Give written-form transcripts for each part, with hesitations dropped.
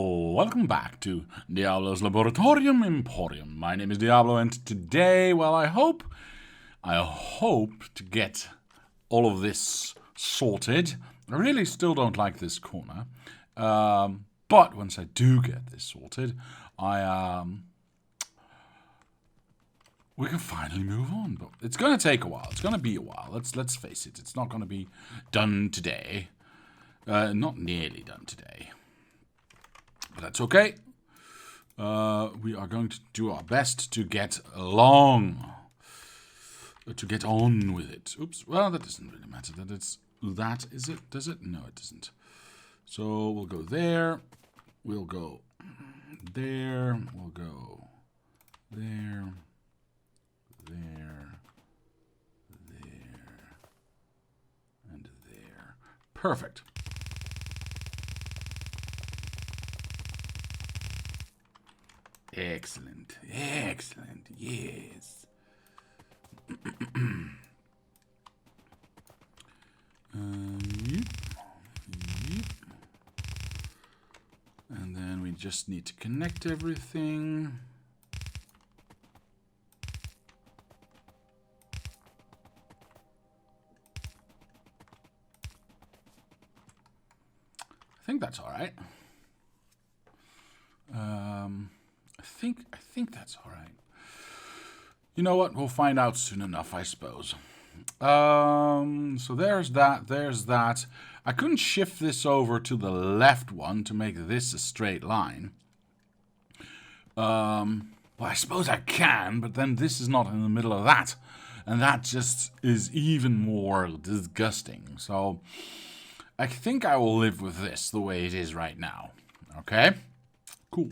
Welcome back to Diablo's Laboratorium Emporium. My name is Diablo, and today, well, I hope to get all of this sorted. I really still don't like this corner, but once I do get this sorted, we can finally move on. But it's gonna take a while. It's gonna be a while. Let's face it. It's not gonna be done today. Not nearly done today. But that's okay. We are going to do our best to get along. To get on with it. Oops. Well, that doesn't really matter. That is it? Does it? No, it doesn't. So we'll go there. We'll go there. We'll go there. There. There. And there. Perfect. Excellent. Excellent. Yes. Yep. And then we just need to connect everything. I think that's all right. I think that's all right. You know what? We'll find out soon enough, I suppose. So there's that. There's that. I couldn't shift this over to the left one to make this a straight line. Well, I suppose I can, but then this is not in the middle of that. And that just is even more disgusting. So I think I will live with this the way it is right now. Okay? Cool.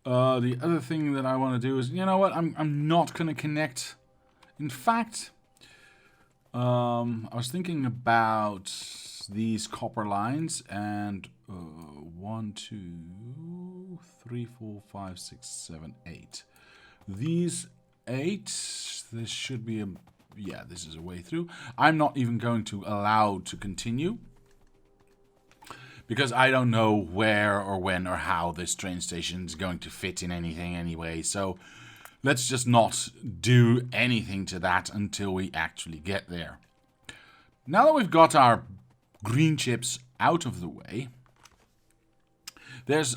The other thing that I want to do is, you know what? I'm not going to connect. In fact, I was thinking about these copper lines and 1, 2, 3, 4, 5, 6, 7, 8. These 8, this should be yeah, this is a way through. I'm not even going to allow to continue, because I don't know where or when or how this train station is going to fit in anything anyway. So let's just not do anything to that until we actually get there. Now that we've got our green chips out of the way, there's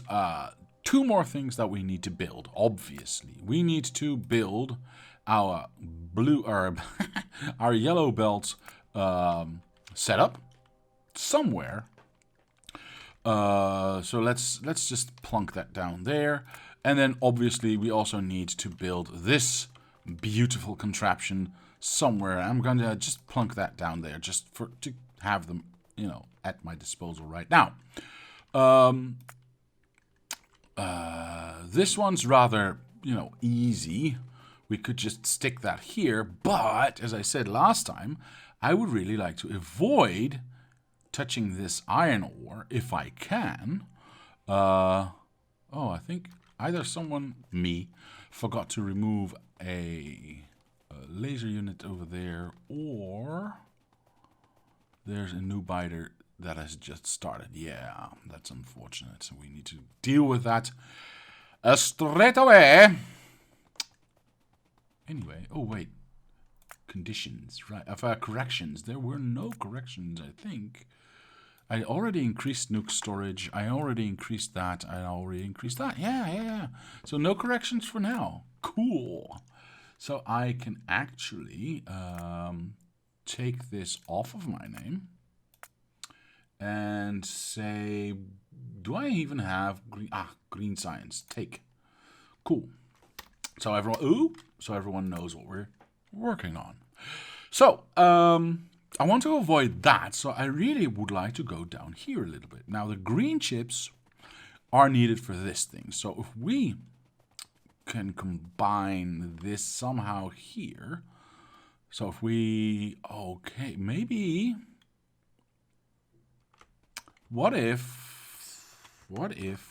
2 more things that we need to build, obviously. We need to build our blue or our yellow belt setup somewhere. So let's just plunk that down there. And then obviously we also need to build this beautiful contraption somewhere. I'm going to just plunk that down there just to have them, you know, at my disposal right now. This one's rather, you know, easy. We could just stick that here, but as I said last time, I would really like to avoid touching this iron ore if I can. Oh, I think either me, forgot to remove a laser unit over there, or there's a new biter that has just started. Yeah, that's unfortunate. So we need to deal with that straight away. Anyway, oh wait. Conditions, right? Corrections. There were no corrections, I think. I already increased nuke storage. I already increased that. I already increased that. Yeah. So no corrections for now. Cool. So I can actually take this off of my name and say, do I even have green? Green science. Take. Cool. So everyone knows what we're working on. So, I want to avoid that, so I really would like to go down here a little bit. Now, the green chips are needed for this thing. So if we can combine this somehow here. So if we, okay, maybe, what if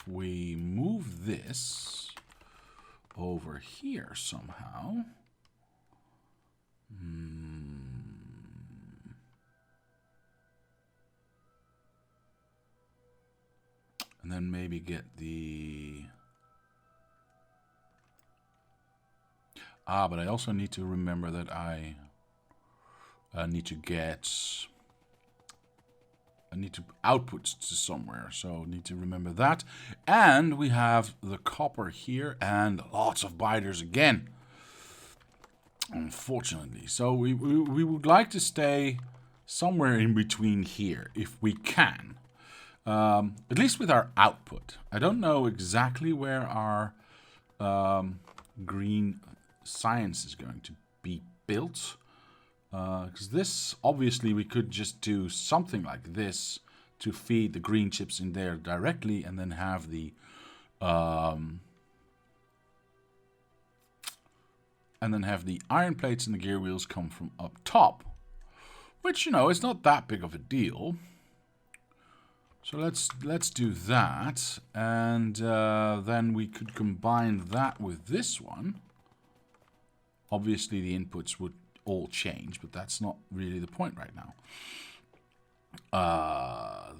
we move this over here somehow? And then maybe get the... but I also need to remember that I need to get... I need to output to somewhere, so need to remember that. And we have the copper here and lots of biters again, unfortunately. So we would like to stay somewhere in between here if we can, at least with our output. I don't know exactly where our green science is going to be built. Because this, obviously, we could just do something like this to feed the green chips in there directly, and then have the iron plates and the gear wheels come from up top, which, you know, is not that big of a deal. So let's do that, and then we could combine that with this one. Obviously, the inputs would all change, but that's not really the point right now.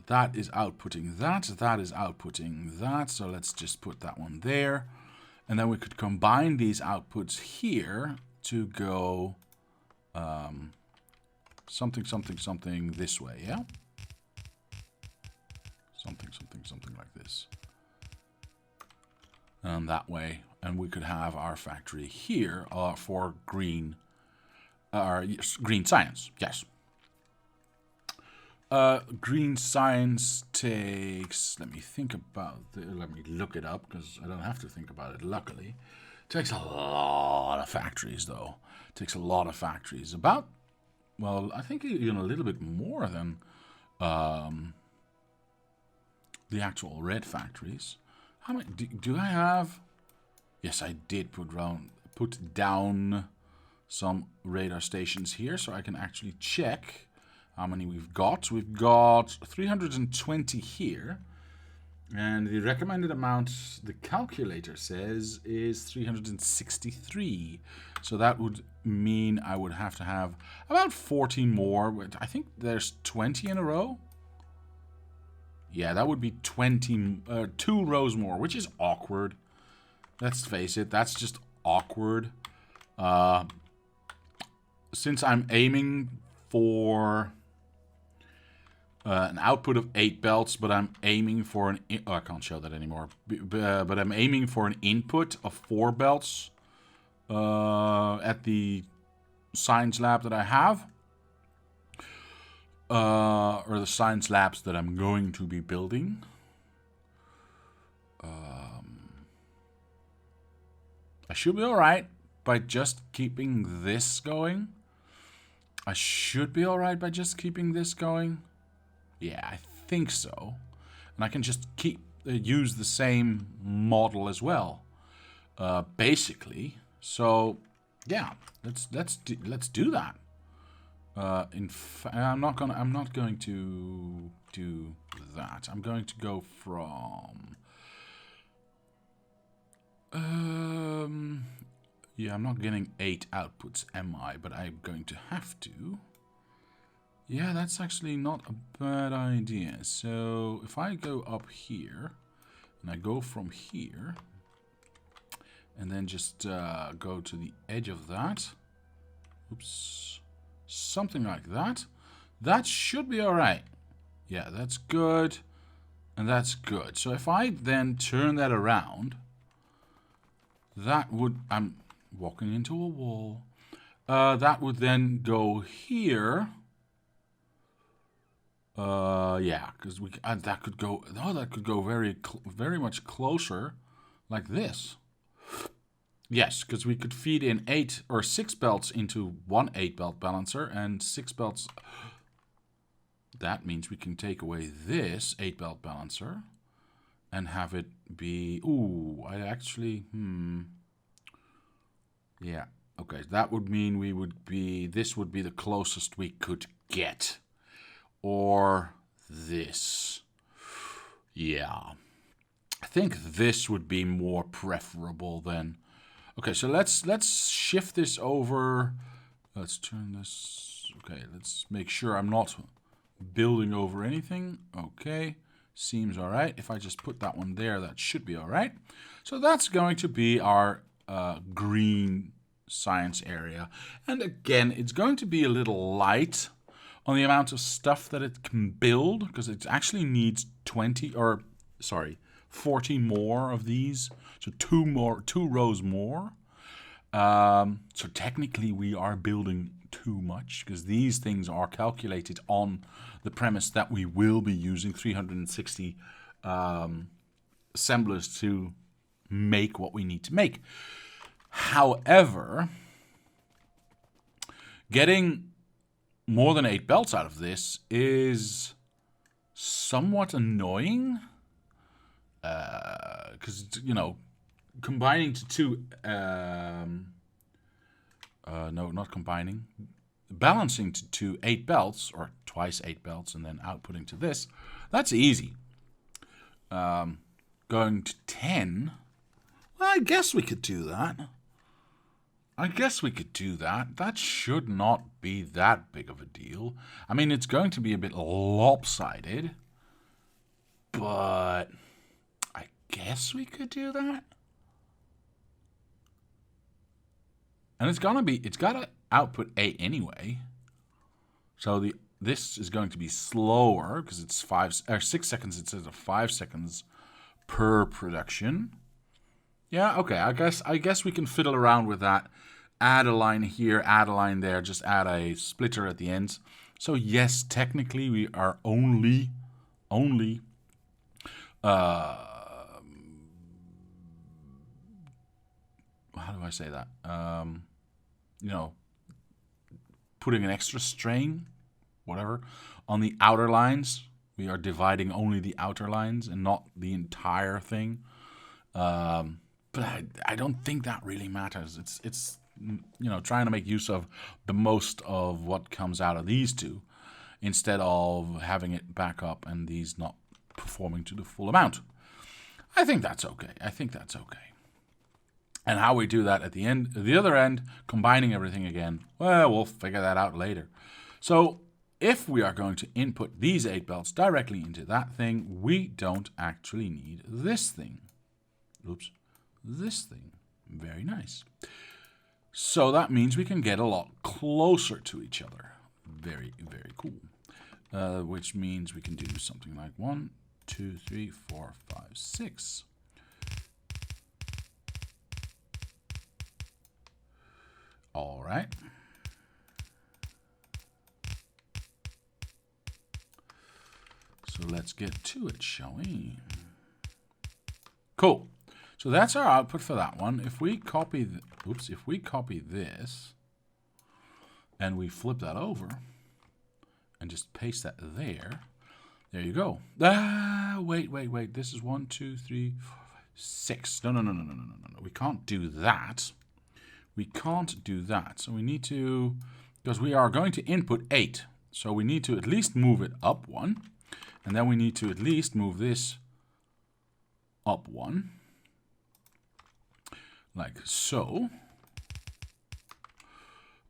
That is outputting that is outputting that, so let's just put that one there, and then we could combine these outputs here to go something this way, yeah? Something like this, and that way, and we could have our factory here for green green science, yes. Green science takes, let me look it up, because I don't have to think about it, luckily. It takes a lot of factories, though. It takes a lot of factories. About, well, I think even a little bit more than the actual red factories. How many, do I have? Yes, I did put down some radar stations here, so I can actually check how many we've got. We've got 320 here, and the recommended amount the calculator says is 363. So that would mean I would have to have about 14 more. I think there's 20 in a row. Yeah, that would be 2 rows more, which is awkward. Let's face it, that's just awkward. Since I'm aiming for an output of 8 belts, but I'm aiming for an... I can't show that anymore. But I'm aiming for an input of 4 belts at the science lab that I have. Or the science labs that I'm going to be building. I should be alright by just keeping this going. I should be alright by just keeping this going. Yeah, I think so. And I can just use the same model as well, basically. So, yeah, let's do that. In fact, I'm not going to do that. I'm going to go from. Yeah, I'm not getting 8 outputs, am I? But I'm going to have to. Yeah, that's actually not a bad idea. So if I go up here, and I go from here, and then just go to the edge of that. Oops. Something like that. That should be alright. Yeah, that's good. And that's good. So if I then turn that around, that would... I'm walking into a wall. That would then go here. Yeah, because we that could go... Oh, that could go very much closer like this. Yes, because we could feed in 8 or 6 belts into one 8-belt balancer and 6 belts. That means we can take away this 8-belt balancer and have it be... Ooh, I actually... Yeah, okay, that would mean we would be... This would be the closest we could get. Or this. Yeah. I think this would be more preferable than... Okay, so let's shift this over. Let's turn this... Okay, let's make sure I'm not building over anything. Okay, Seems all right. If I just put that one there, that should be all right. So that's going to be our green science area. And again, it's going to be a little light on the amount of stuff that it can build, because it actually needs 40 more of these. So two rows more. So technically we are building too much, because these things are calculated on the premise that we will be using 360 assemblers to make what we need to make. However, getting more than 8 belts out of this is somewhat annoying, because, you know, combining to two, no, not combining, balancing to 8 belts, or twice 8 belts, and then outputting to this, that's easy. Going to 10, well, I guess we could do that. That should not be that big of a deal. I mean, it's going to be a bit lopsided, but I guess we could do that. And it's gotta output 8 anyway. So this is going to be slower because it's 6 seconds instead of 5 seconds per production. Yeah, okay. I guess we can fiddle around with that. Add a line here, add a line there, just add a splitter at the end. So yes, technically we are only how do I say that? You know, putting an extra strain, whatever, on the outer lines. We are dividing only the outer lines and not the entire thing. But I don't think that really matters. It's you know, trying to make use of the most of what comes out of these two, instead of having it back up and these not performing to the full amount. I think that's okay. And how we do that at the end, the other end, combining everything again, well, we'll figure that out later. So if we are going to input these 8 belts directly into that thing, we don't actually need this thing. Oops, this thing. Very nice. So that means we can get a lot closer to each other. Very, very cool. Which means we can do something like 1, 2, 3, 4, 5, 6. All right. So let's get to it, shall we? Cool. So that's our output for that one. If we copy, if we copy this and we flip that over and just paste that there, there you go. Wait. This is 1, 2, 3, 4, 5, 6. No. We can't do that. So we need to, because we are going to input 8. So we need to at least move it up 1. And then we need to at least move this up 1. Like so.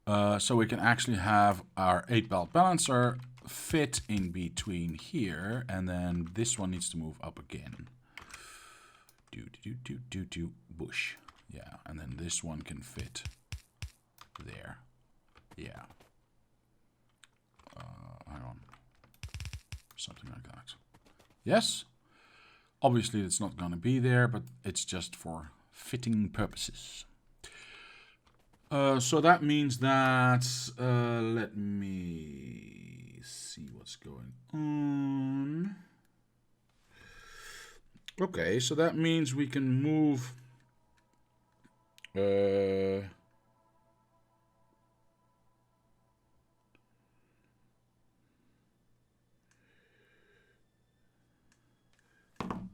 So we can actually have our 8-belt balancer fit in between here. And then this one needs to move up again. Bush. Yeah, and then this one can fit there. Yeah. Hang on. Something like that. Yes? Obviously, it's not going to be there, but it's just for fitting purposes. So that means that... let me see what's going on. Okay, so that means we can move...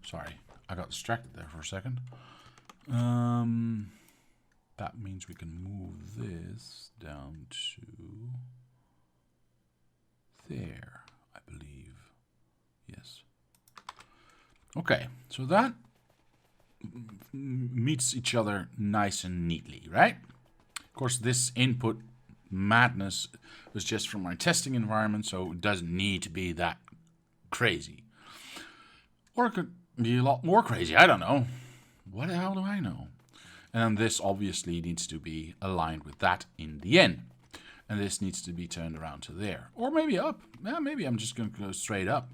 Sorry, I got distracted there for a second. That means we can move this down to there, I believe. Yes. Okay, so that meets each other nice and neatly, right? Of course, this input madness was just from my testing environment, so it doesn't need to be that crazy. Or it could be a lot more crazy. I don't know. What the hell do I know? And then this obviously needs to be aligned with that in the end. And this needs to be turned around to there. Or maybe up. Yeah, maybe I'm just going to go straight up.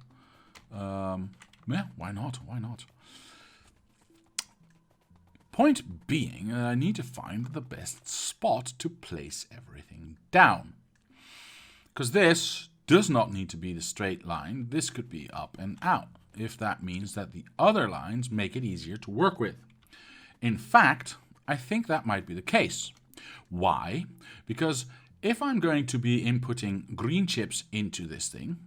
Yeah, why not? Why not? Point being, I need to find the best spot to place everything down. Because this does not need to be the straight line. This could be up and out, if that means that the other lines make it easier to work with. In fact, I think that might be the case. Why? Because if I'm going to be inputting green chips into this thing,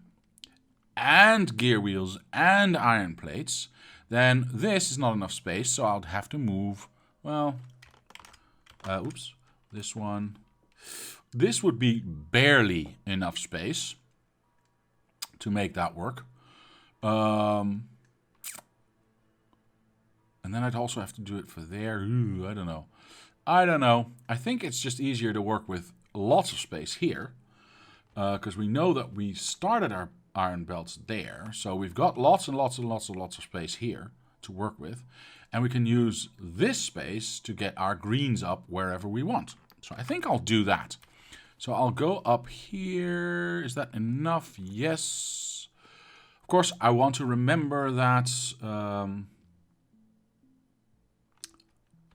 and gear wheels and iron plates, then this is not enough space, so I'll have to move, well, oops, this one. This would be barely enough space to make that work. And then I'd also have to do it for there. Ooh, I don't know. I don't know. I think it's just easier to work with lots of space here. Because we know that we started our iron belts there. So we've got lots and lots and lots and lots of space here to work with. And we can use this space to get our greens up wherever we want. So I think I'll do that. So I'll go up here. Is that enough? Yes. Of course, I want to remember that...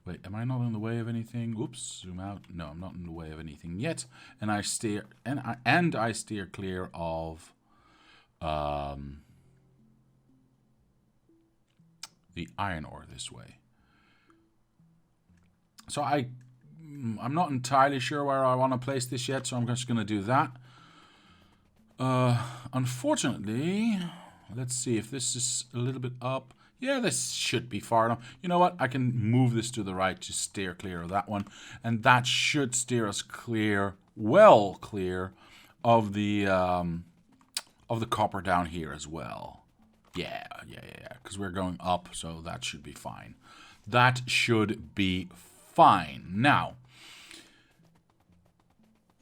wait, am I not in the way of anything? Oops, zoom out. No, I'm not in the way of anything yet. And I steer I steer clear of the iron ore this way. So I'm not entirely sure where I want to place this yet, so I'm just going to do that. Unfortunately, let's see if this is a little bit up. Yeah, this should be far enough. You know what? I can move this to the right to steer clear of that one. And that should steer us clear, well clear, of the copper down here as well. Yeah. Because we're going up, so that should be fine. That should be fine. Now,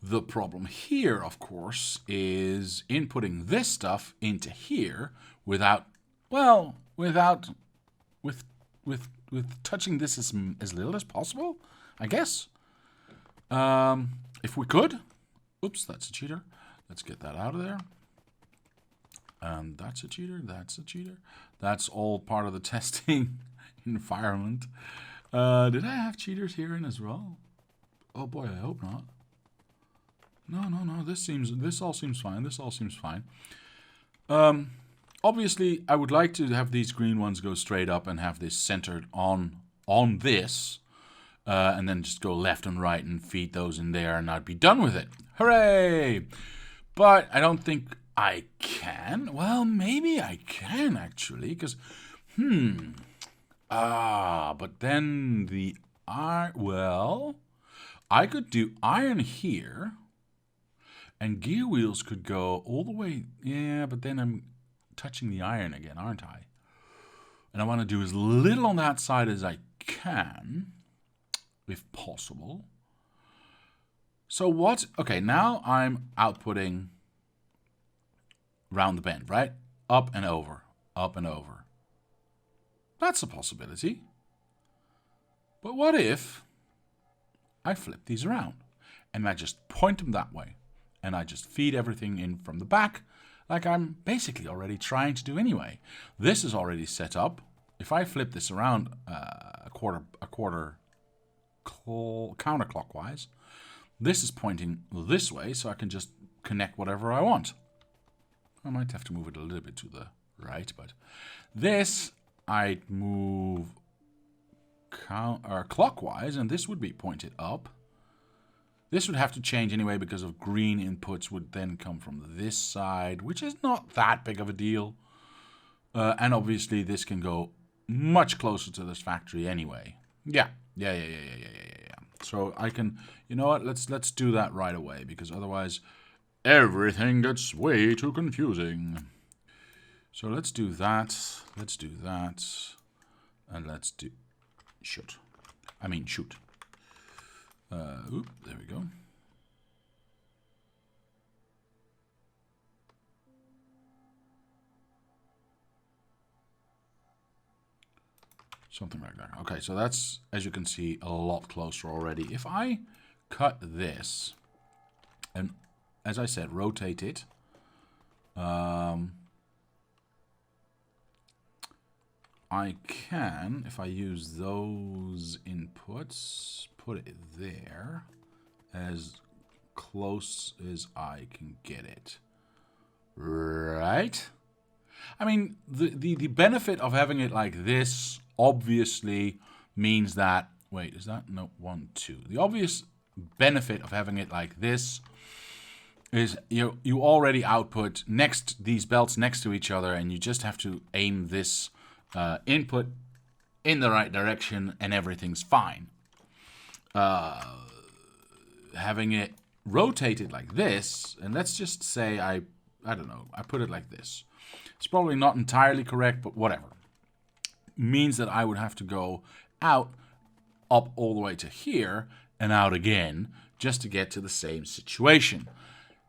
the problem here, of course, is inputting this stuff into here without touching this as little as possible, I guess. If we could. Oops, that's a cheater. Let's get that out of there. And that's a cheater. That's a cheater. That's all part of the testing environment. Did I have cheaters here in as well? Oh boy, I hope not. No. This all seems fine. This all seems fine. Obviously, I would like to have these green ones go straight up and have this centered on this. And then just go left and right and feed those in there and I'd be done with it. Hooray! But I don't think I can. Well, maybe I can actually, because, but then the iron, well, I could do iron here, and gear wheels could go all the way, yeah, but then I'm touching the iron again, aren't I? And I want to do as little on that side as I can, if possible. So what, okay, now I'm outputting round the bend, right? Up and over, up and over. That's a possibility. But what if I flip these around and I just point them that way and I just feed everything in from the back like I'm basically already trying to do anyway. This is already set up. If I flip this around a quarter counterclockwise, this is pointing this way so I can just connect whatever I want. I might have to move it a little bit to the right, but this I'd move clockwise, and this would be pointed up. This would have to change anyway because of green inputs would then come from this side, which is not that big of a deal. And obviously this can go much closer to this factory anyway. Yeah. So I can, you know what? Let's do that right away because otherwise everything gets way too confusing. So let's do that. Let's do that. And let's do... shoot. Oop, there we go. Something like that. Okay, so that's, as you can see, a lot closer already. If I cut this and, as I said, rotate it, I can, if I use those inputs, put it there as close as I can get it. Right? I mean, the benefit of having it like this obviously means that... Wait, is that... No, 1, 2. The obvious benefit of having it like this is you already output these belts next to each other, and you just have to aim this input in the right direction, and everything's fine. Having it rotated like this, and let's just say I don't know, I put it like this. It's probably not entirely correct, but whatever. Means that I would have to go out, up all the way to here, and out again, just to get to the same situation.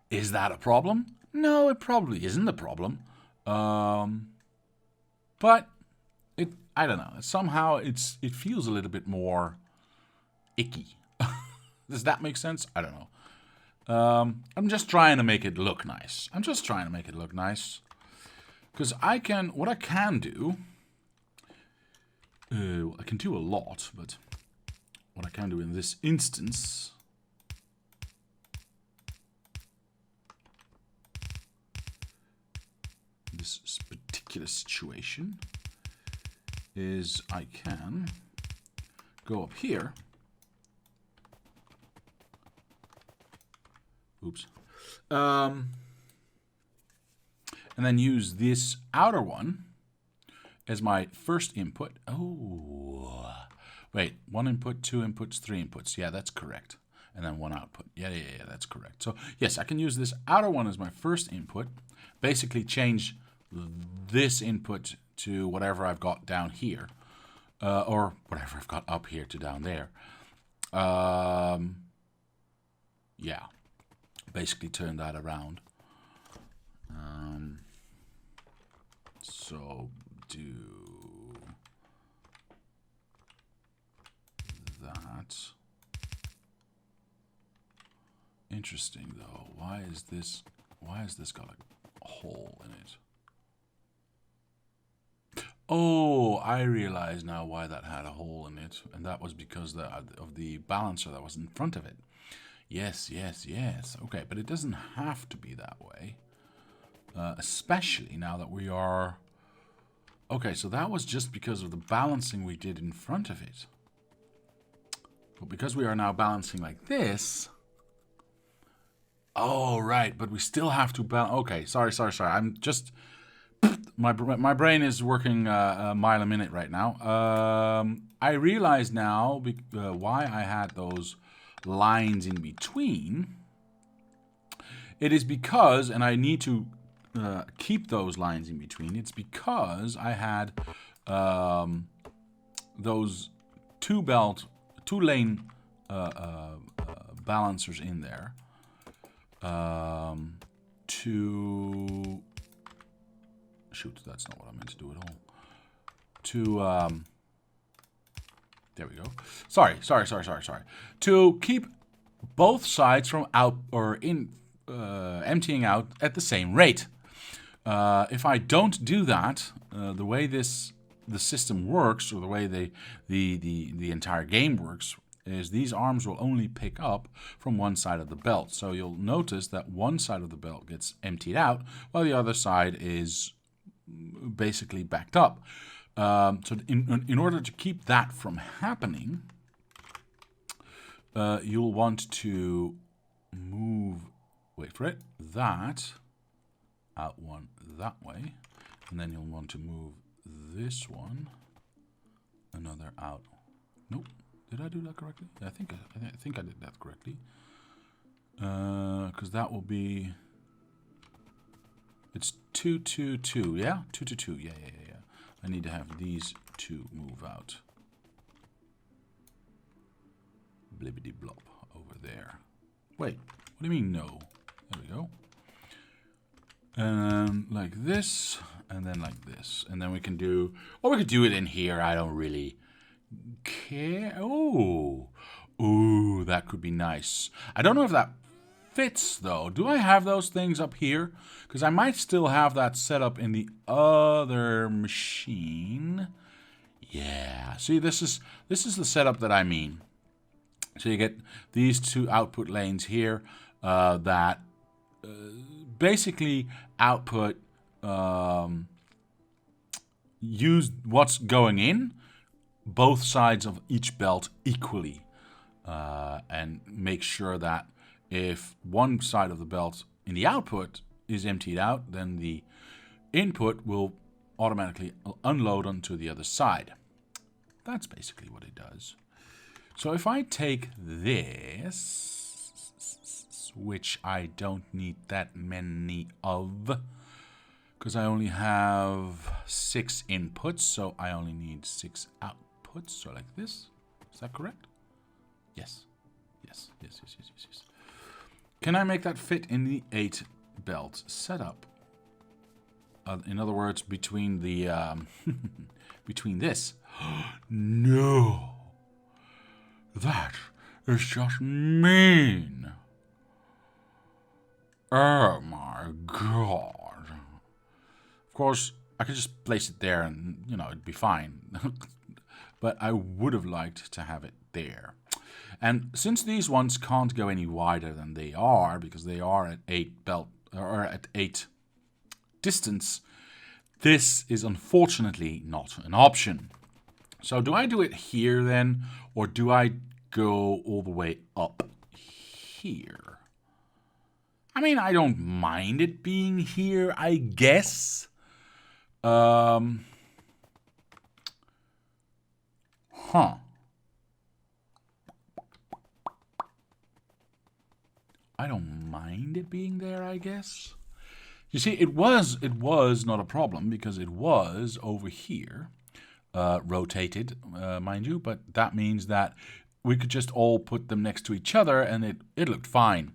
Is that a problem? No, it probably isn't a problem. But I don't know. Somehow it feels a little bit more icky. Does that make sense? I don't know. I'm just trying to make it look nice. Because what I can do, I can do a lot, but what I can do in this instance, this particular situation, is I can go up here. Oops. And then use this outer one as my first input. Oh, wait, 1 input, 2 inputs, 3 inputs. Yeah, that's correct. And then 1 output. Yeah, that's correct. So yes, I can use this outer one as my first input. Basically change this input to whatever I've got down here. Or whatever I've got up here to down there. Yeah. Basically turn that around. So do that. Interesting though. Why is this got a hole in it? Oh, I realize now why that had a hole in it, and that was because of the balancer that was in front of it. Yes. Okay, but it doesn't have to be that way. Especially now that we are... Okay, so that was just because of the balancing we did in front of it. But because we are now balancing like this... Oh, right, but we still have to balance... Okay, sorry. I'm just... My brain is working a mile a minute right now. I realize now why I had those lines in between. It is because, and I need to keep those lines in between, it's because I had those two-lane balancers in there to... Shoot, that's not what I meant to do at all. There we go. Sorry. To keep both sides from emptying out at the same rate. If I don't do that, the way the system works, or the way the entire game works, is these arms will only pick up from one side of the belt. So you'll notice that one side of the belt gets emptied out, while the other side is basically backed up. So in order to keep that from happening, you'll want to move, wait for it, that out one that way, and then you'll want to move this one another out. Nope, did I do that correctly? I think I did that correctly. Because that will be... It's 2, 2, 2, yeah? 2, 2, 2, yeah. I need to have these two move out. Blibbity blop over there. Wait, what do you mean no? There we go. And like this, And then like this. And then we can do... Or we could do it in here. I don't really care. Oh. Ooh, that could be nice. I don't know if that fits, though. Do I have those things up here? Because I might still have that set up in the other machine. Yeah. See, this is the setup that I mean. So you get these two output lanes here that basically output use what's going in both sides of each belt equally, and make sure that if one side of the belt in the output is emptied out, then the input will automatically unload onto the other side. That's basically what it does. So if I take this, which I don't need that many of, because I only have 6 inputs, so I only need 6 outputs, so like this. Is that correct? Yes. Yes. Can I make that fit in the 8 belt setup? In other words, between the between this. No. That is just mean. Oh my god. Of course, I could just place it there and, you know, it'd be fine. But I would have liked to have it there. And since these ones can't go any wider than they are, because they are at 8 belt, or at 8 distance, this is unfortunately not an option. So do I do it here then, or do I go all the way up here? I mean, I don't mind it being here, I guess. Huh. I don't mind it being there, I guess. You see, it was not a problem because it was over here, rotated, mind you. But that means that we could just all put them next to each other, and it looked fine.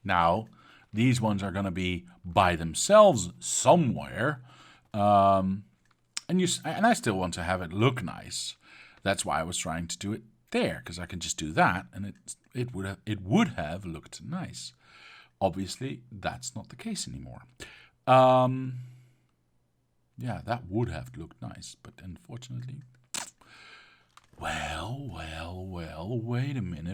Now, these ones are going to be by themselves somewhere, and I still want to have it look nice. That's why I was trying to do it there, because I can just do that, and it would have looked nice. Obviously, that's not the case anymore. Yeah, that would have looked nice, but unfortunately... Well, wait a minute.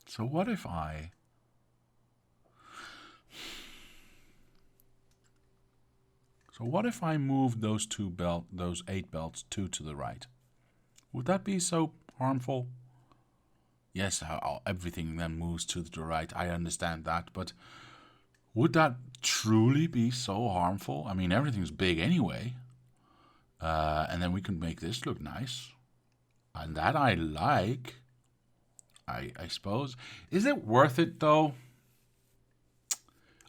So what if I... So what if I moved those 8 belts 2 to the right? Would that be so harmful? Yes, how everything then moves to the right. I understand that, but would that truly be so harmful? I mean, everything's big anyway. And then we can make this look nice. And that I like, I suppose. Is it worth it, though?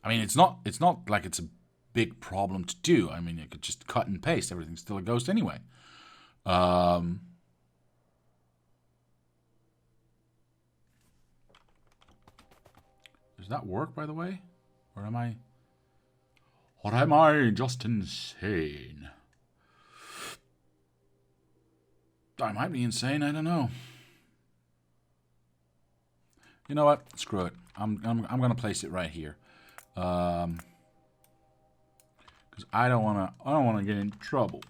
I mean, it's not like it's a big problem to do. I mean, you could just cut and paste. Everything's still a ghost anyway. Does that work, by the way? Or am I... Or am I just insane? I might be insane, I don't know. You know what? Screw it. I'm gonna place it right here. Because I don't wanna get in trouble.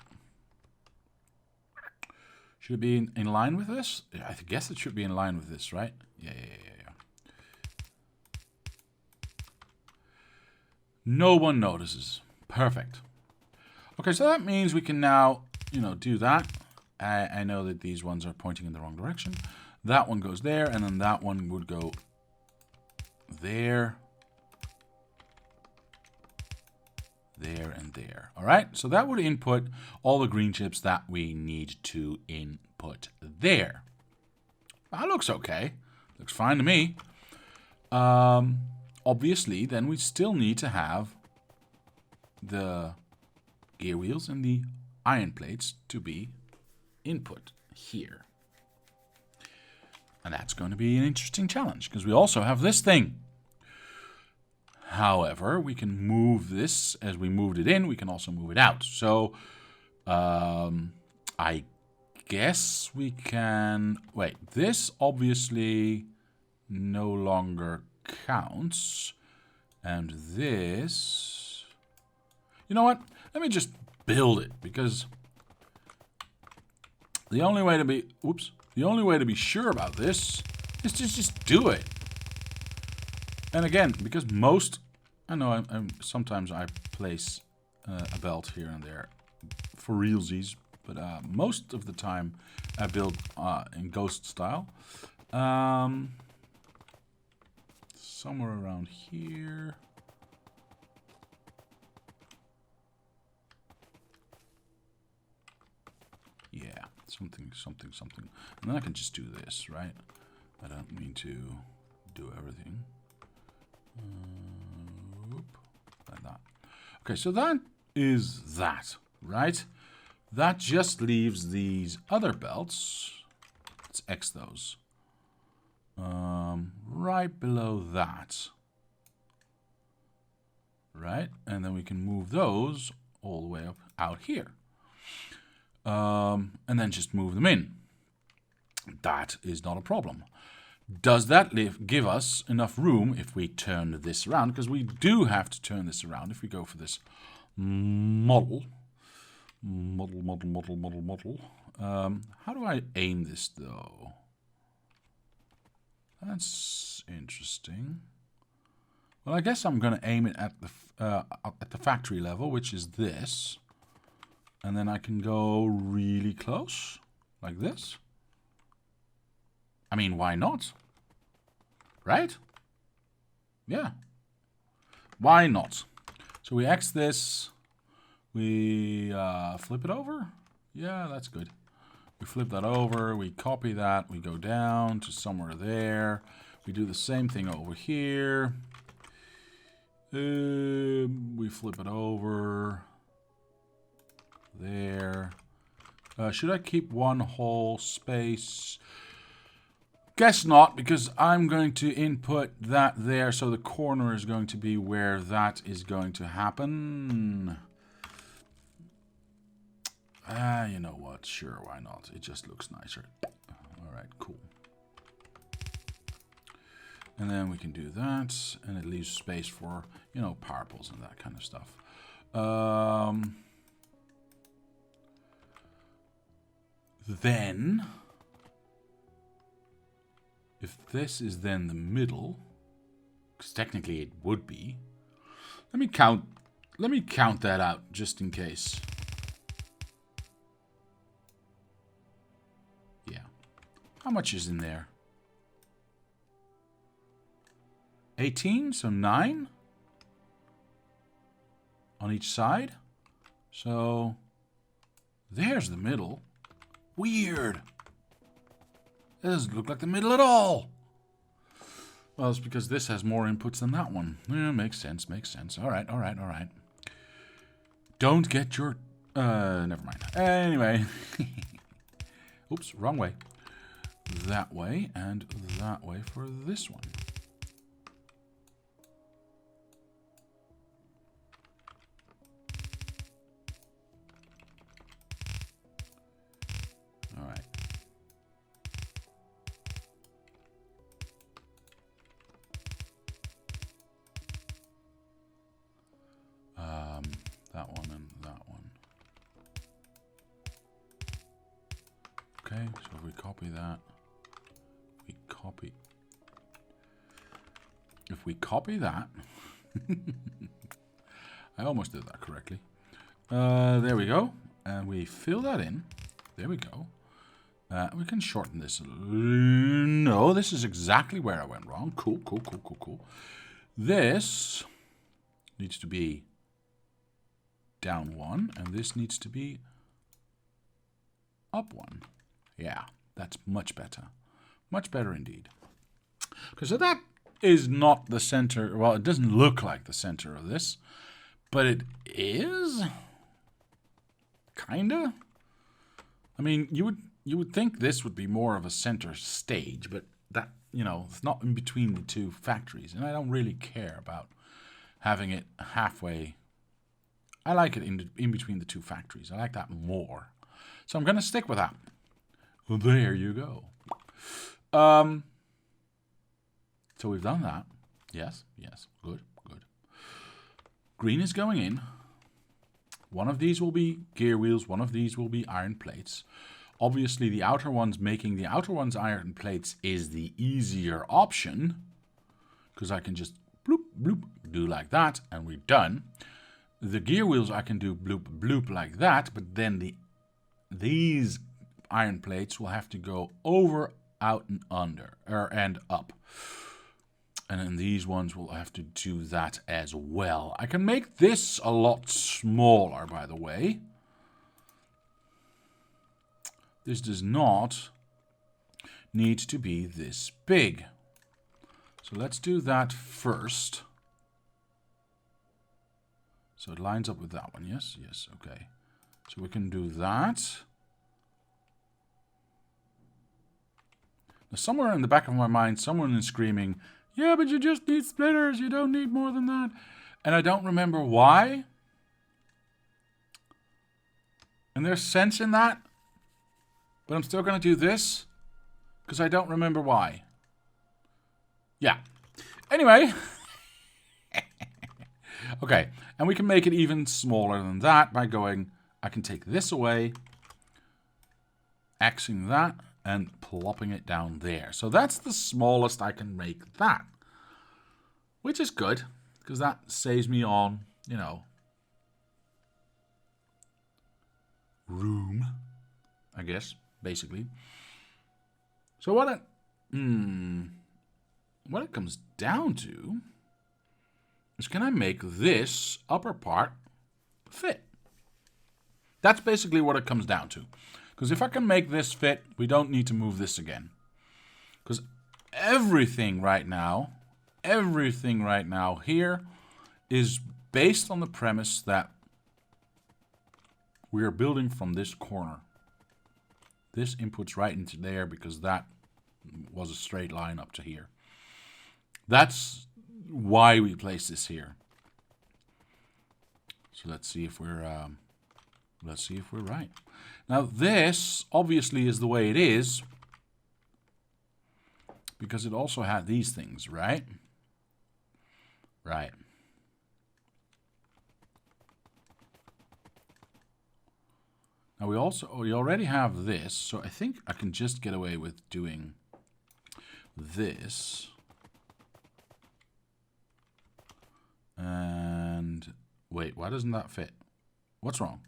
Should it be in line with this? I guess it should be in line with this, right? Yeah. No one notices. Perfect. Okay, so that means we can now, do that. I know that these ones are pointing in the wrong direction. That one goes there, and then that one would go there. There and there. All right, so that would input all the green chips that we need to input there. That looks okay. Looks fine to me. Obviously, then we still need to have the gear wheels and the iron plates to be input here. And that's going to be an interesting challenge, because we also have this thing. However, we can move this as we moved it in. We can also move it out. So, I guess we can... Wait, this obviously no longer counts. And this... You know what? Let me just build it, because the only way to be... Oops. The only way to be sure about this is to just do it. And again, because most... I know sometimes I place a belt here and there for realsies, but most of the time I build in ghost style. Somewhere around here. Yeah, something. And then I can just do this, right? I don't mean to do everything. Like that. Okay, so that is that, right? That just leaves these other belts. Let's X those. Right below that. Right? And then we can move those all the way up out here. And then just move them in. That is not a problem. Does that give us enough room if we turn this around? Because we do have to turn this around if we go for this model. Model. How do I aim this, though? That's interesting. Well, I guess I'm going to aim it at the factory level, which is this. And then I can go really close, like this. I mean, why not? Right? Yeah. Why not? So we X this. We flip it over. Yeah, that's good. We flip that over. We copy that. We go down to somewhere there. We do the same thing over here. We flip it over. There. Should I keep one whole space? Guess not, because I'm going to input that there, so the corner is going to be where that is going to happen. You know what? Sure, why not? It just looks nicer. Alright, cool. And then we can do that, and it leaves space for, you know, power poles and that kind of stuff. Then... if this is then the middle, because technically it would be. Let me count that out just in case. Yeah. How much is in there? 18, so 9 on each side. So there's the middle. Weird. It doesn't look like the middle at all. Well, it's because this has more inputs than that one. Yeah, makes sense. All right. Don't get your... never mind. Anyway. Oops, wrong way. That way and that way for this one. All right. That one and that one. Okay, so if we copy that, if we copy that, I almost did that correctly. There we go, and we fill that in. There we go. We can shorten this. No, this is exactly where I went wrong. Cool. This needs to be down 1, and this needs to be up 1. Yeah, that's much better. Much better indeed. Because that is not the center. Well, it doesn't look like the center of this, but it is. Kinda. I mean, you would think this would be more of a center stage, but that, you know, it's not in between the two factories, and I don't really care about having it halfway. I like it in between the two factories. I like that more. So I'm going to stick with that. Well, there you go. So we've done that. Yes, yes, good, good. Green is going in. One of these will be gear wheels. One of these will be iron plates. Obviously, the outer ones, making the outer ones iron plates is the easier option, because I can just bloop, bloop, do like that, and we're done. The gear wheels I can do bloop, bloop like that, but then these iron plates will have to go over, out, and under, and up. And then these ones will have to do that as well. I can make this a lot smaller, by the way. This does not need to be this big. So let's do that first. So it lines up with that one. Yes, yes, okay. So we can do that. Now, somewhere in the back of my mind, someone is screaming, yeah, but you just need splitters. You don't need more than that. And I don't remember why. And there's sense in that. But I'm still going to do this. Because I don't remember why. Yeah. Anyway. Okay. And we can make it even smaller than that by going, I can take this away. Xing that. And plopping it down there. So that's the smallest I can make that. Which is good. Because that saves me on, you know, room. I guess, basically. So what it comes down to is, can I make this upper part fit? That's basically what it comes down to. Because if I can make this fit, we don't need to move this again. Because everything right now here is based on the premise that we are building from this corner. This inputs right into there because that was a straight line up to here. That's why we place this here. So let's see if we're right. Now this obviously is the way it is because it also had these things, right? Right. Now we already have this, so I think I can just get away with doing this. And wait, why doesn't that fit? What's wrong?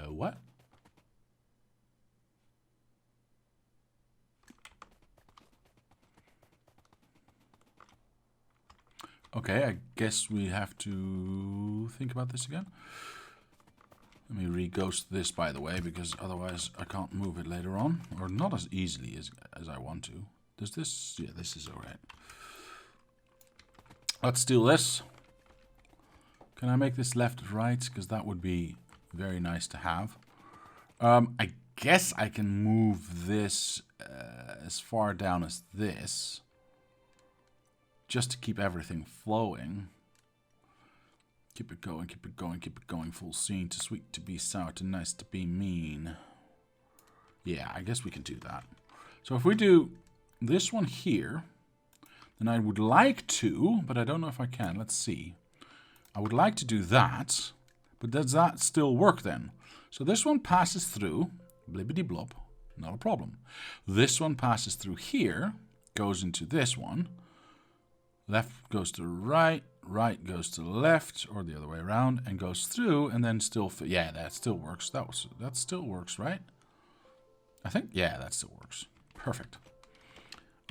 What? Okay, I guess we have to think about this again. Let me re-ghost this, by the way, because otherwise I can't move it later on. Or not as easily as I want to. Does this? Yeah, this is alright. Let's steal this. Can I make this left or right? Because that would be very nice to have. I guess I can move this as far down as this. Just to keep everything flowing. Keep it going, keep it going, keep it going. Full scene. Too sweet to be sour, too nice to be mean. Yeah, I guess we can do that. So if we do this one here, then I would like to, but I don't know if I can. Let's see. I would like to do that, but does that still work then? So this one passes through, blibbity blob, not a problem. This one passes through here, goes into this one. Left goes to right, right goes to left, or the other way around, and goes through, and then still, yeah, that still works. That still works, right? I think, yeah, that still works. Perfect.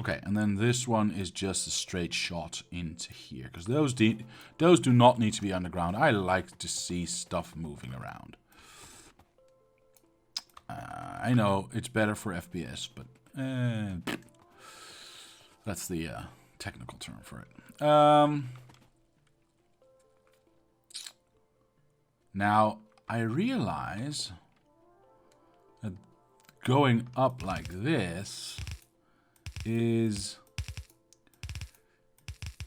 Okay, and then this one is just a straight shot into here, because those do not need to be underground. I like to see stuff moving around. I know it's better for FPS, but that's the technical term for it. Now, I realize that going up like this is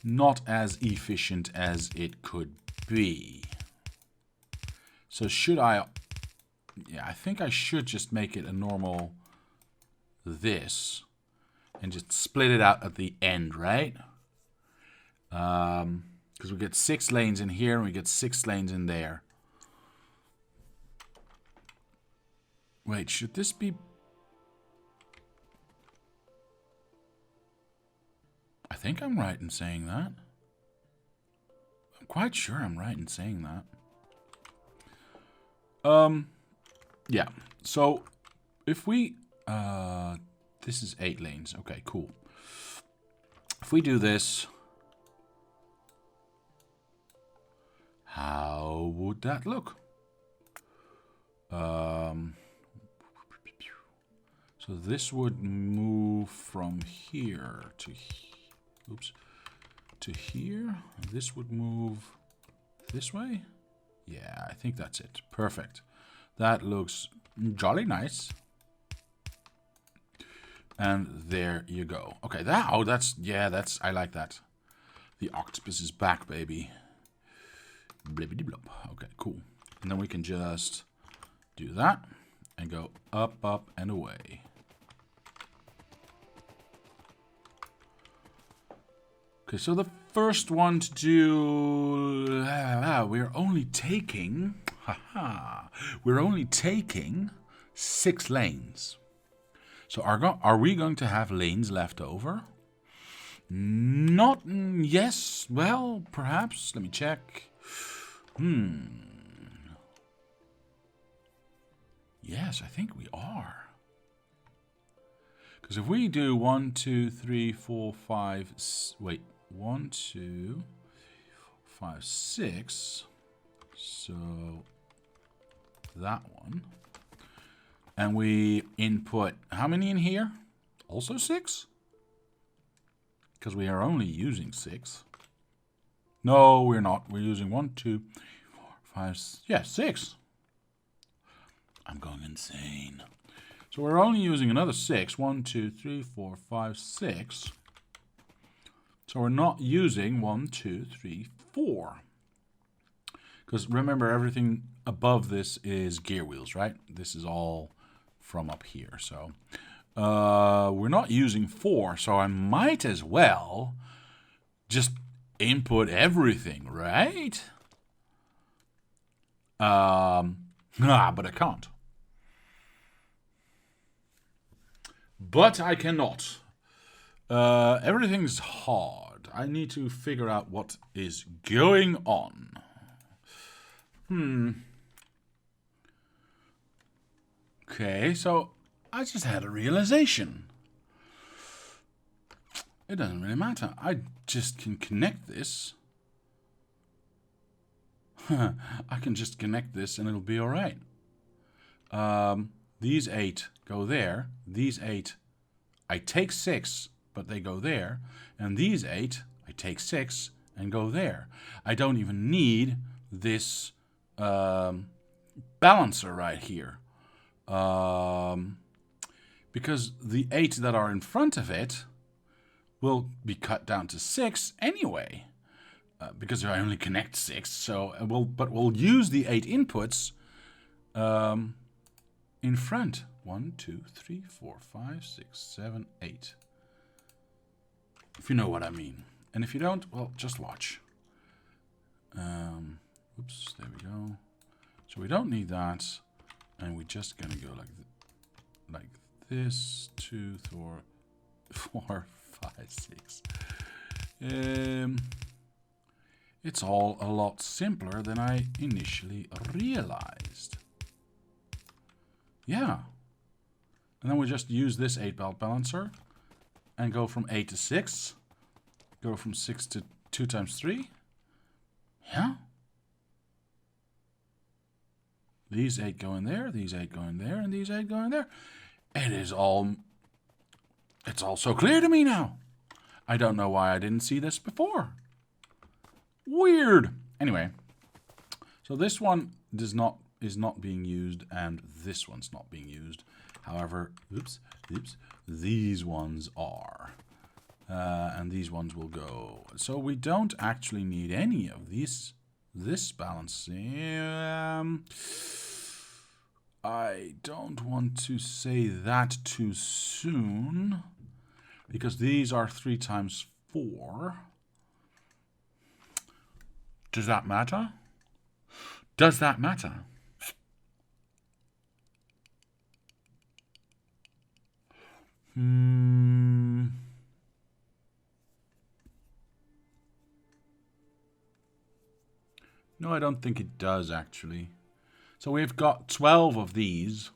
not as efficient as it could be. So should I... Yeah, I think I should just make it a normal this and just split it out at the end, right? Because we get 6 lanes in here and we get 6 lanes in there. Wait, should this be... I think I'm right in saying that. I'm quite sure I'm right in saying that. Yeah. So, if we... this is 8 lanes. Okay, cool. If we do this... How would that look? So this would move from here to to here. This would move this way. Yeah, I think that's it. Perfect. That looks jolly nice. And there you go. Okay, that's I like that. The octopus is back, baby. Blibbity blub. Okay, cool. And then we can just do that and go up, up, and away. Okay, so the first one to do... we're only taking... we're only taking 6 lanes. So are we going to have lanes left over? Not... yes, well, perhaps. Let me check. Yes, I think we are. Because if we do 1, 2, 3, 4, 5... Wait. 1, 2, 5, 6. So that one. And we input how many in here? Also 6? Because we are only using 6. No, we're not. We're using 1, 2, 3, 4, 5, yeah, 6. I'm going insane. So we're only using another 6. 1, 2, 3, 4, 5, 6. So we're not using 1, 2, 3, 4. Because remember, everything above this is gear wheels, right? This is all from up here. So we're not using 4. So I might as well just input everything, right? But I can't. But I cannot. Everything's hard. I need to figure out what is going on. Okay, so I just had a realization. It doesn't really matter. I just can connect this. I can just connect this and it'll be all right. These 8 go there. These 8, I take 6, but they go there. And these 8, I take 6 and go there. I don't even need this balancer right here. Because the 8 that are in front of it will be cut down to 6 anyway. Because I only connect 6. So we'll use the 8 inputs in front. 1, 2, 3, 4, 5, 6, 7, 8. If you know what I mean. And if you don't, well, just watch. Oops, there we go. So we don't need that. And we're just going to go like this. 2, 4, 5, 6. It's all a lot simpler than I initially realized. Yeah. And then we just use this 8-belt balancer and go from 8 to 6. Go from 6 to 2 times 3. Yeah. These 8 go in there, these 8 go in there, and these 8 go in there. It's all so clear to me now. I don't know why I didn't see this before. Weird. Anyway, so this one is not being used, and this one's not being used. However, these ones are. And these ones will go. So we don't actually need any of these. This balancing. I don't want to say that too soon, because these are 3 times 4. Does that matter? Does that matter? No, I don't think it does, actually. So we've got 12 of these.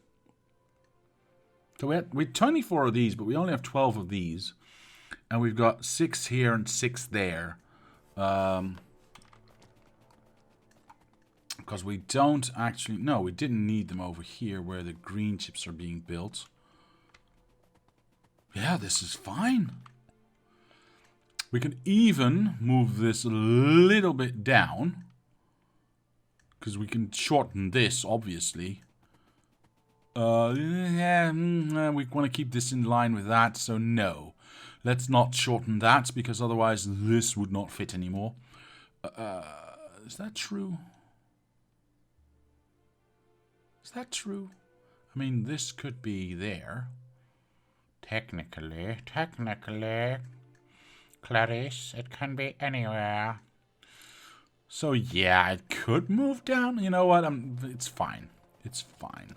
So we had 24 of these, but we only have 12 of these. And we've got 6 here and 6 there. Because we don't actually... No, we didn't need them over here where the green chips are being built. Yeah, this is fine. We can even move this a little bit down. Because we can shorten this, obviously. We want to keep this in line with that, so no. Let's not shorten that, because otherwise this would not fit anymore. Is that true? Is that true? I mean, this could be there. Technically, Clarice, it can be anywhere. So yeah, it could move down. You know what? It's fine. It's fine.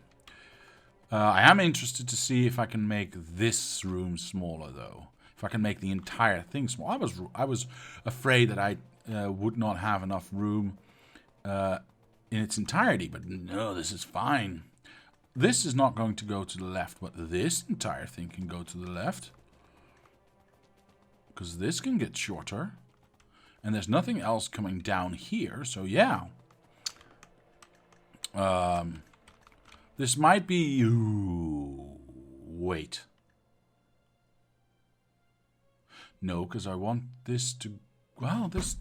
I am interested to see if I can make this room smaller, though. If I can make the entire thing small. I was afraid that I would not have enough room in its entirety, but no, this is fine. This is not going to go to the left, but this entire thing can go to the left. Because this can get shorter. And there's nothing else coming down here, so yeah. This might be... Ooh, wait. No, because I want this to... Well, this...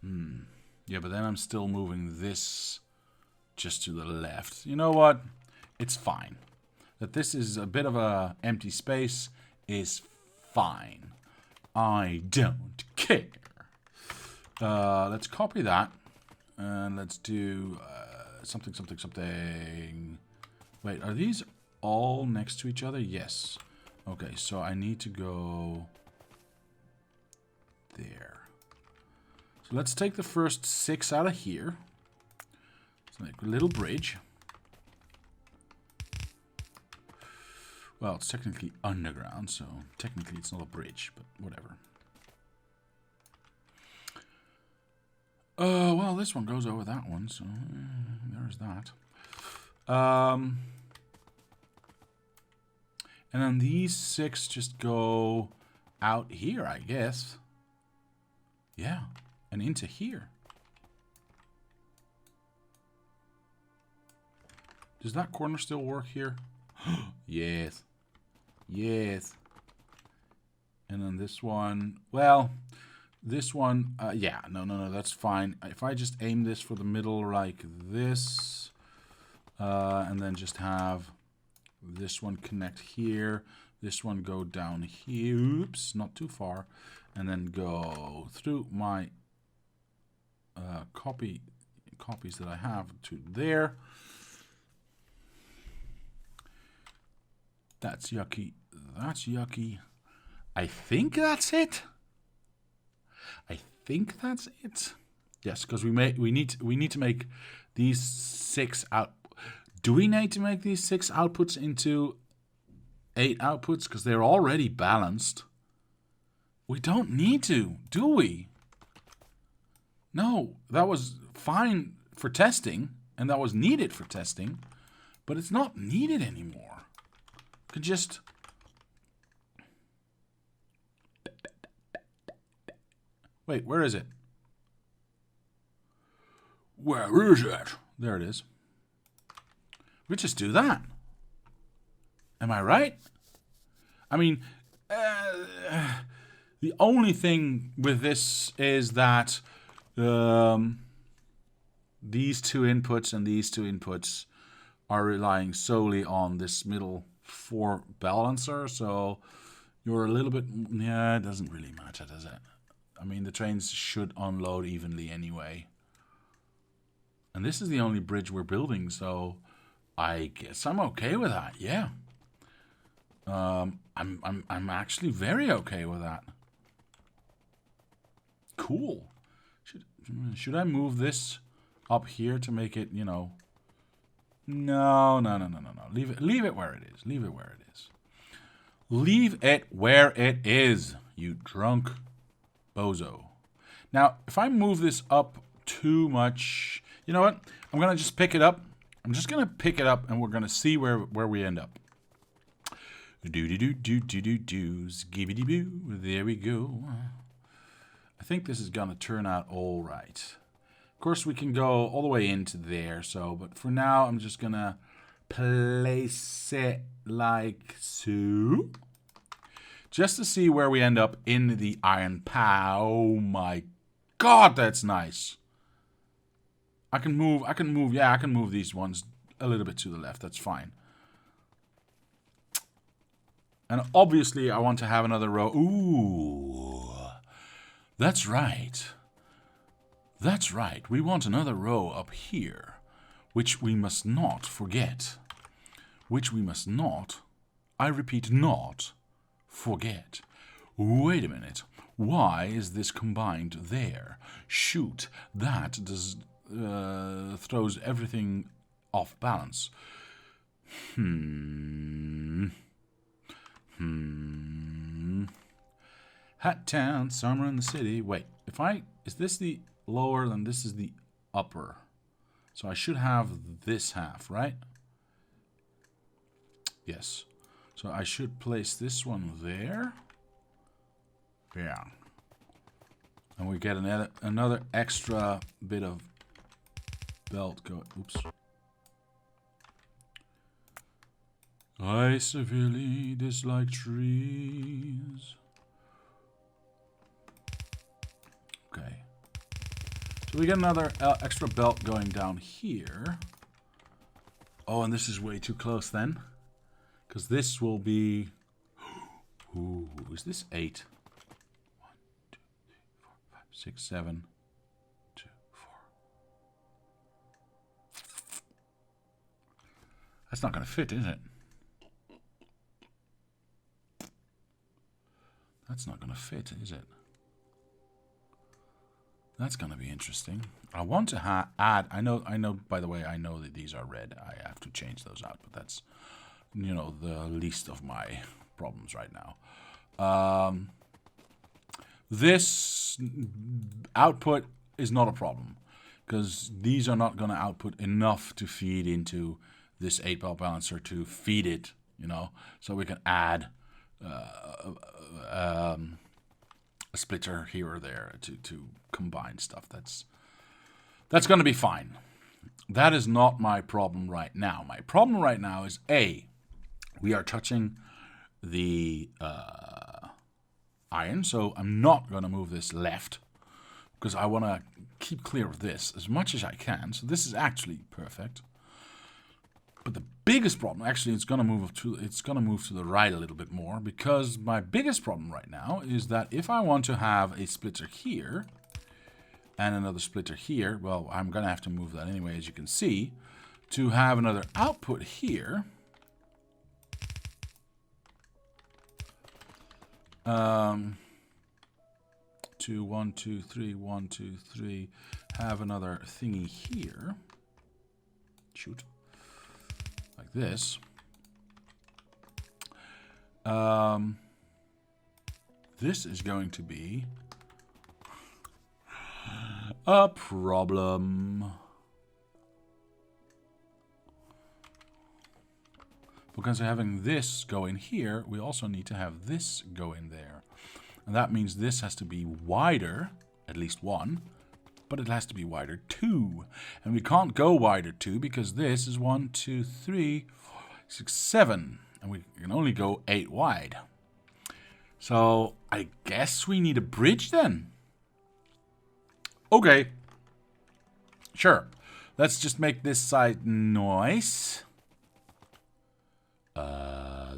Yeah, but then I'm still moving this just to the left. You know what? It's fine. That this is a bit of a empty space is fine. I don't care. Let's copy that. And let's do something. Wait, are these all next to each other? Yes. Okay, so I need to go there. So let's take the first 6 out of here. Let's make a little bridge. Well, it's technically underground, so technically it's not a bridge, but whatever. Well, this one goes over that one, so there's that. And then these 6 just go out here, I guess. Yeah, and into here. Does that corner still work here? Yes. Yes. And then this one, well... This one, yeah, no, that's fine. If I just aim this for the middle like this, and then just have this one connect here, this one go down here, oops, not too far, and then go through my copies that I have to there. That's yucky. That's yucky. I think that's it. I think that's it. Yes, because we need to make these 6 out. Do we need to make these 6 outputs into 8 outputs? Because they're already balanced. We don't need to, do we? No, that was fine for testing, and that was needed for testing, but it's not needed anymore. You could just... Wait, where is it? Where is it? There it is. We just do that. Am I right? I mean, the only thing with this is that these two inputs and these two inputs are relying solely on this middle 4 balancer, so you're a little bit... Yeah, it doesn't really matter, does it? I mean, the trains should unload evenly anyway. And this is the only bridge we're building, so I guess I'm okay with that, yeah. I'm actually very okay with that. Cool. Should I move this up here to make it, you know... No. Leave it where it is. Leave it where it is. Leave it where it is, you drunk bozo. Now, if I move this up too much... You know what? I'm going to just pick it up. I'm just going to pick it up, and we're going to see where we end up. Skibbity-boo. There we go. I think this is going to turn out all right. Of course, we can go all the way into there, so, but for now, I'm just going to place it like so. Just to see where we end up in the iron power. Oh my god, that's nice. I can move, yeah, I can move these ones a little bit to the left, that's fine. And obviously, I want to have another row. Ooh, that's right. That's right. We want another row up here, which we must not forget. Which we must not, I repeat, not forget. Wait a minute. Why is this combined there? Shoot, that throws everything off balance. Hat town, summer in the city. Wait, is this the lower, then this is the upper. So I should have this half, right? Yes. So I should place this one there. Yeah. And we get another extra bit of belt go. Oops. I severely dislike trees. Okay. So we get another extra belt going down here. Oh, and this is way too close then. Because this will be... Ooh, is this 8? 1, 2, 3, 4, 5, 6, 7, 2, 4. That's not going to fit, is it? That's not going to fit, is it? That's going to be interesting. I want to add... I know, by the way, I know that these are red. I have to change those out, but that's, you know, the least of my problems right now. This output is not a problem, because these are not going to output enough to feed into this 8-bell balancer to feed it, you know, so we can add a splitter here or there to combine stuff. That's going to be fine. That is not my problem right now. My problem right now is A, we are touching the iron, so I'm not going to move this left because I want to keep clear of this as much as I can. So this is actually perfect. But the biggest problem, actually, it's going to move to the right a little bit more, because my biggest problem right now is that if I want to have a splitter here and another splitter here, well, I'm going to have to move that anyway, as you can see, to have another output here. 2, 1, 2, 3, 1, 2, 3. Have another thingy here. Shoot. Like this. This is going to be a problem. Because having this go in here, we also need to have this go in there. And that means this has to be wider, at least 1, but it has to be wider 2. And we can't go wider 2 because this is 1, 2, 3, 4, 5, 6, 7. And we can only go 8 wide. So I guess we need a bridge then. Okay. Sure. Let's just make this side nice.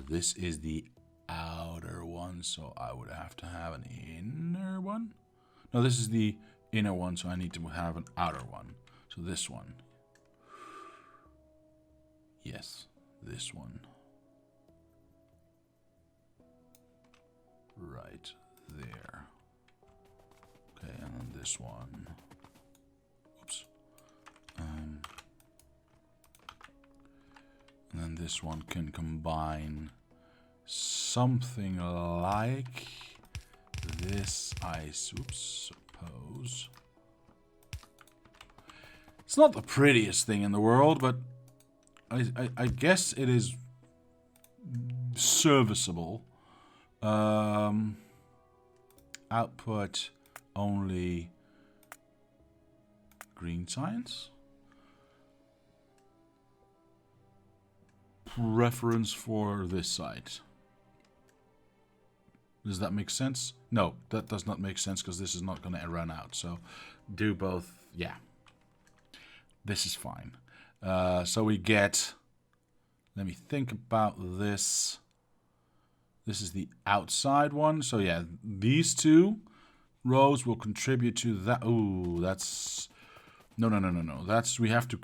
This is the outer one, so I would have to have an inner one. No, this is the inner one, so I need to have an outer one. So this one. Yes, this one. Right there. Okay, and then this one. Oops. And then this one can combine something like this, I suppose. It's not the prettiest thing in the world, but I guess it is serviceable. Output only green science. Preference for this side. Does that make sense? No, that does not make sense because this is not going to run out. So do both. Yeah. This is fine. So we get... Let me think about this. This is the outside one. So yeah, these two rows will contribute to that. Ooh, that's... No. That's... We have to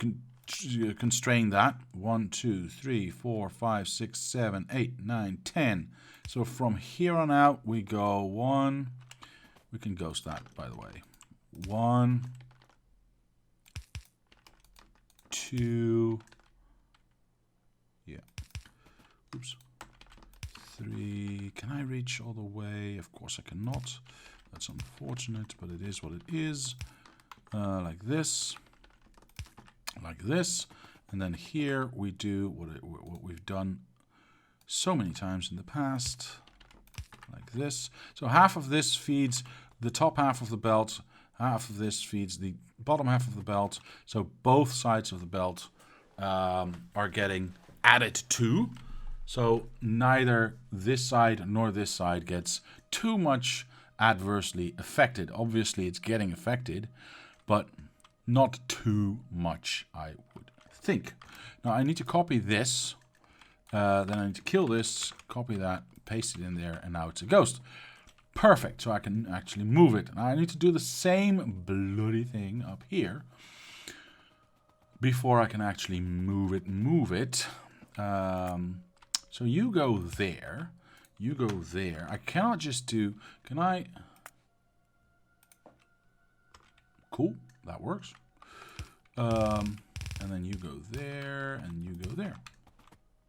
constrain that. 1, 2, 3, 4, 5, 6, 7, 8, 9, 10. So from here on out, we go 1. We can ghost that, by the way. 1, 2. Yeah. Oops. 3. Can I reach all the way? Of course I cannot. That's unfortunate, but it is what it is. Like this. Like this. And then here we do what we've done so many times in the past. Like this. So half of this feeds the top half of the belt. Half of this feeds the bottom half of the belt. So both sides of the belt are getting added to. So neither this side nor this side gets too much adversely affected. Obviously it's getting affected, but not too much, I would think. Now I need to copy this. Then I need to kill this, copy that, paste it in there, and now it's a ghost. Perfect, so I can actually move it. Now I need to do the same bloody thing up here before I can actually move it. So you go there. You go there. I cannot just do... Can I... Cool, that works. And then you go there, and you go there.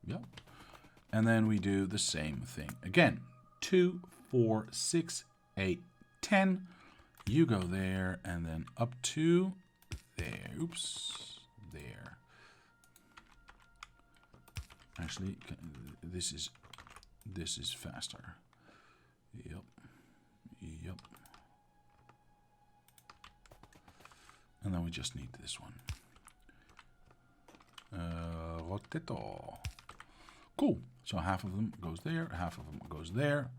Yep. And then we do the same thing. Again, 2, 4, 6, 8, 10. You go there, and then up to there. Oops. There. Actually, this is faster. Yep. Yep. And then we just need this one. Roteto. Cool. So half of them goes there, half of them goes there,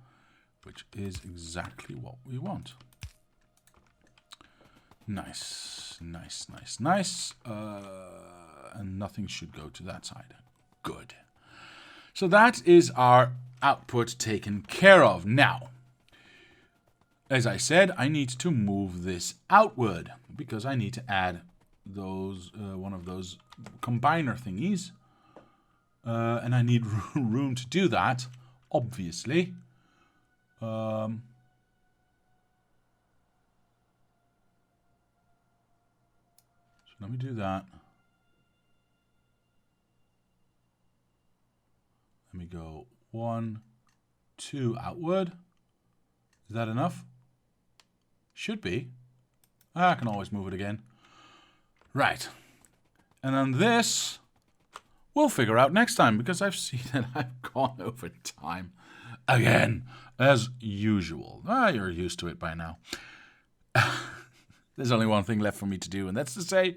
which is exactly what we want. Nice, nice, nice, nice. And nothing should go to that side. Good. So that is our output taken care of. Now, as I said, I need to move this outward because I need to add those one of those combiner thingies. And I need room to do that, obviously. So let me do that. Let me go 1, 2 outward. Is that enough? Should be. I can always move it again. Right. And then this we'll figure out next time, because I've seen that I've gone over time again, as usual. You're used to it by now. There's only one thing left for me to do, and that's to say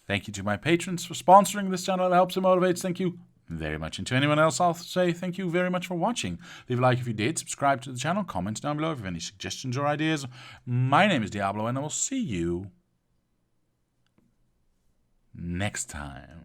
thank you to my patrons for sponsoring this channel. It helps and motivates. Thank you very much. And to anyone else, I'll say thank you very much for watching. Leave a like if you did, subscribe to the channel, comment down below if you have any suggestions or ideas. My name is Diablo, and I will see you next time.